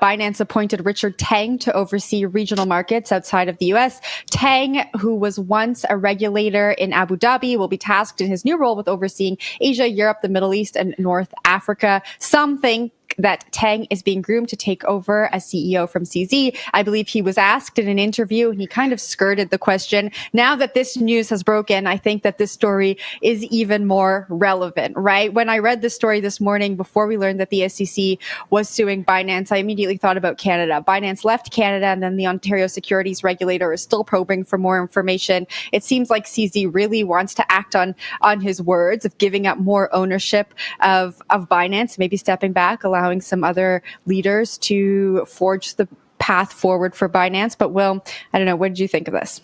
Binance appointed Richard Teng to oversee regional markets outside of the US. Teng, who was once a regulator in Abu Dhabi, will be tasked in his new role with overseeing Asia, Europe, the Middle East, and North Africa. Some think that Teng is being groomed to take over as CEO from CZ. I believe he was asked in an interview, and he kind of skirted the question. Now that this news has broken, I think that this story is even more relevant, right? When I read this story this morning, before we learned that the SEC was suing Binance, I immediately thought about Canada. Binance left Canada, and then the Ontario securities regulator is still probing for more information. It seems like CZ really wants to act on his words of giving up more ownership of Binance, maybe stepping back, allowing some other leaders to forge the path forward for Binance. But Will, I don't know, what did you think of this?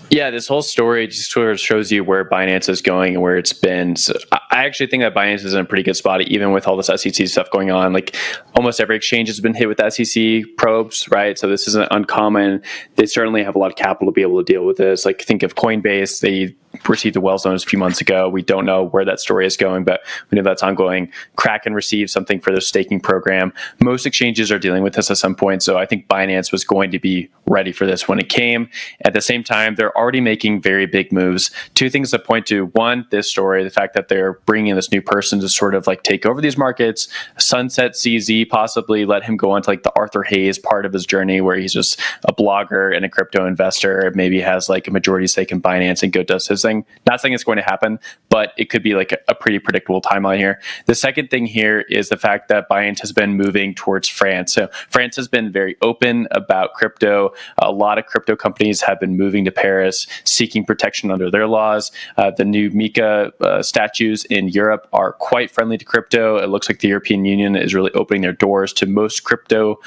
Yeah, this whole story just sort of shows you where Binance is going and where it's been. So I actually think that Binance is in a pretty good spot, even with all this SEC stuff going on. Like almost every exchange has been hit with SEC probes, right? So this isn't uncommon. They certainly have a lot of capital to be able to deal with this. Like think of Coinbase. They received a Wells notice a few months ago. We don't know where that story is going, but we know that's ongoing. Kraken received something for their staking program. Most exchanges are dealing with this at some point. So I think Binance was going to be ready for this when it came. At the same time, they're already making very big moves. Two things to point to. One, this story, the fact that they're bringing in this new person to sort of like take over these markets, sunset CZ, possibly let him go on to like the Arthur Hayes part of his journey where he's just a blogger and a crypto investor, maybe has like a majority stake in Binance and go does his thing. Not saying it's going to happen, but it could be like a pretty predictable timeline here. The second thing here is the fact that Binance has been moving towards France. So France has been very open about crypto. A lot of crypto companies have been moving to Paris, seeking protection under their laws. The new MiCA statutes in Europe are quite friendly to crypto. It looks like the European Union is really opening their doors to most crypto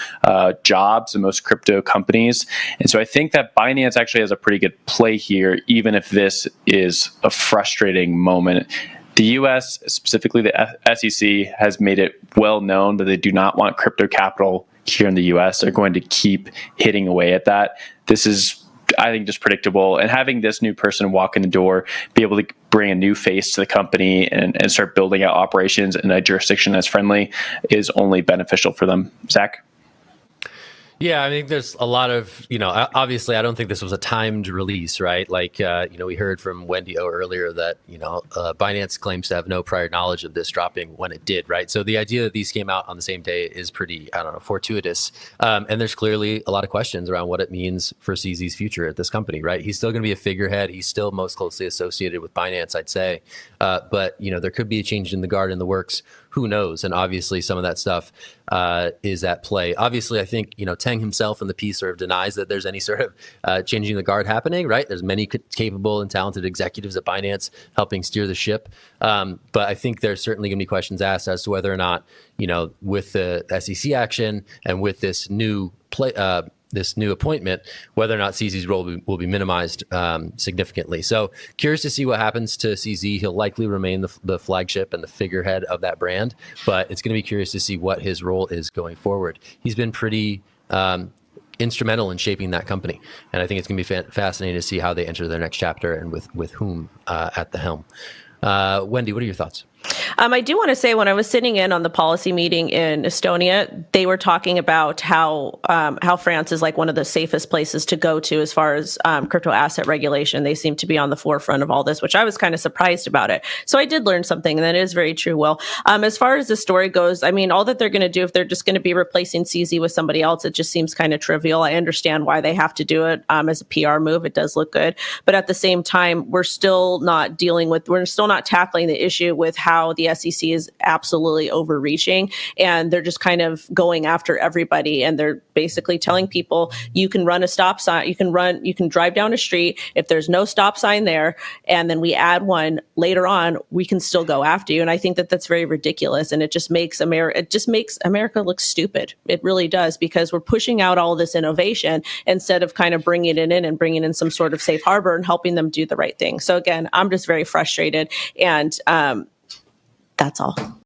jobs and most crypto companies. And so I think that Binance actually has a pretty good play here, even if this is a frustrating moment. The US, specifically the SEC, has made it well known that they do not want crypto capital here in the US. They're going to keep hitting away at that. This is, I think, just predictable. And having this new person walk in the door, be able to bring a new face to the company and start building out operations in a jurisdiction that's friendly is only beneficial for them. Zach? Yeah, I think there's a lot of, obviously I don't think this was a timed release, right? Like, we heard from Wendy O earlier that, Binance claims to have no prior knowledge of this dropping when it did, right? So the idea that these came out on the same day is pretty, fortuitous. And there's clearly a lot of questions around what it means for CZ's future at this company, right? He's still going to be a figurehead. He's still most closely associated with Binance, I'd say. But, there could be a change in the guard in the works. Who knows? And obviously some of that stuff is at play. Obviously, I think, Teng himself in the piece sort of denies that there's any sort of changing the guard happening, right? There's many capable and talented executives at Binance helping steer the ship. But I think there's certainly going to be questions asked as to whether or not, with the SEC action and with this new appointment, whether or not CZ's role will be minimized significantly. So curious to see what happens to CZ. He'll likely remain the flagship and the figurehead of that brand, but it's going to be curious to see what his role is going forward. He's been pretty instrumental in shaping that company, and I think it's going to be fascinating to see how they enter their next chapter and with whom at the helm. Wendy, what are your thoughts? I do want to say, when I was sitting in on the policy meeting in Estonia, they were talking about how France is like one of the safest places to go to as far as crypto asset regulation. They seem to be on the forefront of all this, which I was kind of surprised about it. So I did learn something, and that is very true, Will. As far as the story goes, I mean, all that they're going to do, if they're just going to be replacing CZ with somebody else, it just seems kind of trivial. I understand why they have to do it as a PR move. It does look good. But at the same time, we're still not tackling the issue with how the SEC is absolutely overreaching, and they're just kind of going after everybody, and they're basically telling people you can run a stop sign, you can drive down a street. If there's no stop sign there, and then we add one later on, we can still go after you. And I think that that's very ridiculous, and it just makes America look stupid. It really does, because we're pushing out all this innovation instead of kind of bringing it in and bringing in some sort of safe harbor and helping them do the right thing. So again, I'm just very frustrated, and that's all.